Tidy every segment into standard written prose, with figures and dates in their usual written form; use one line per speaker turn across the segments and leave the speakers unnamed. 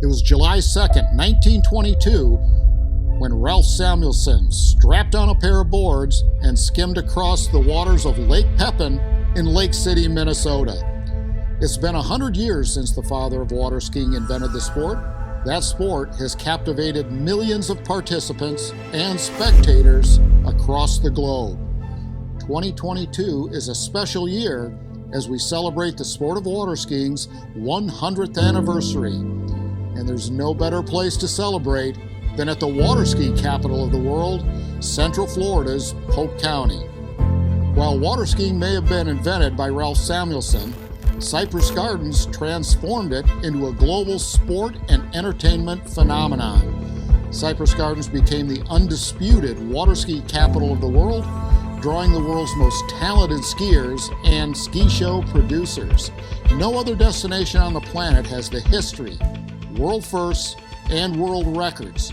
It was July 2nd, 1922, when Ralph Samuelson strapped on a pair of boards and skimmed across the waters of Lake Pepin in Lake City, Minnesota. It's been 100 years since the father of water skiing invented the sport. That sport has captivated millions of participants and spectators across the globe. 2022 is a special year as we celebrate the sport of water skiing's 100th anniversary. And there's no better place to celebrate than at the water ski capital of the world, Central Florida's Polk County. While water skiing may have been invented by Ralph Samuelson, Cypress Gardens transformed it into a global sport and entertainment phenomenon. Cypress Gardens became the undisputed water ski capital of the world, drawing the world's most talented skiers and ski show producers. No other destination on the planet has the history, world firsts, and world records.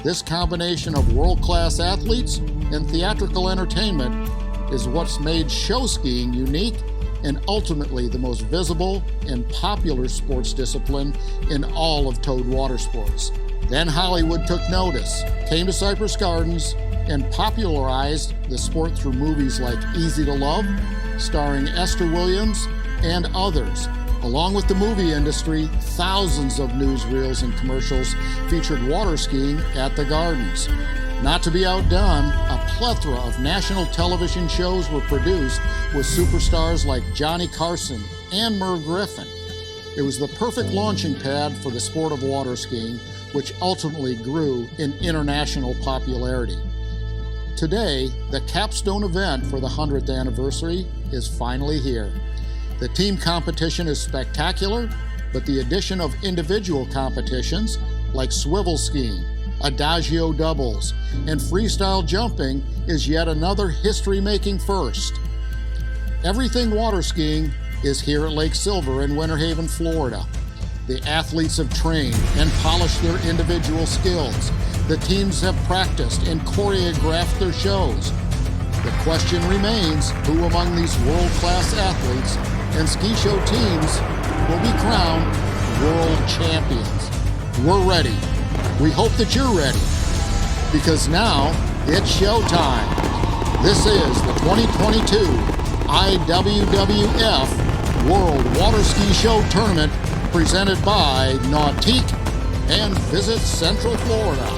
This combination of world-class athletes and theatrical entertainment is what's made show skiing unique and ultimately the most visible and popular sports discipline in all of towed water sports. Then Hollywood took notice, came to Cypress Gardens, and popularized the sport through movies like Easy to Love, starring Esther Williams and others. Along with the movie industry, thousands of newsreels and commercials featured water skiing at the Gardens. Not to be outdone, a plethora of national television shows were produced with superstars like Johnny Carson and Merv Griffin. It was the perfect launching pad for the sport of water skiing, which ultimately grew in international popularity. Today, the capstone event for the 100th anniversary is finally here. The team competition is spectacular, but the addition of individual competitions like swivel skiing, adagio doubles, and freestyle jumping is yet another history-making first. Everything water skiing is here at Lake Silver in Winter Haven, Florida. The athletes have trained and polished their individual skills. The teams have practiced and choreographed their shows. The question remains, who among these world-class athletes and ski show teams will be crowned world champions? We're ready. We hope that you're ready, because now it's showtime. This is the 2022 IWWF World Water Ski Show Tournament presented by Nautique and Visit Central Florida.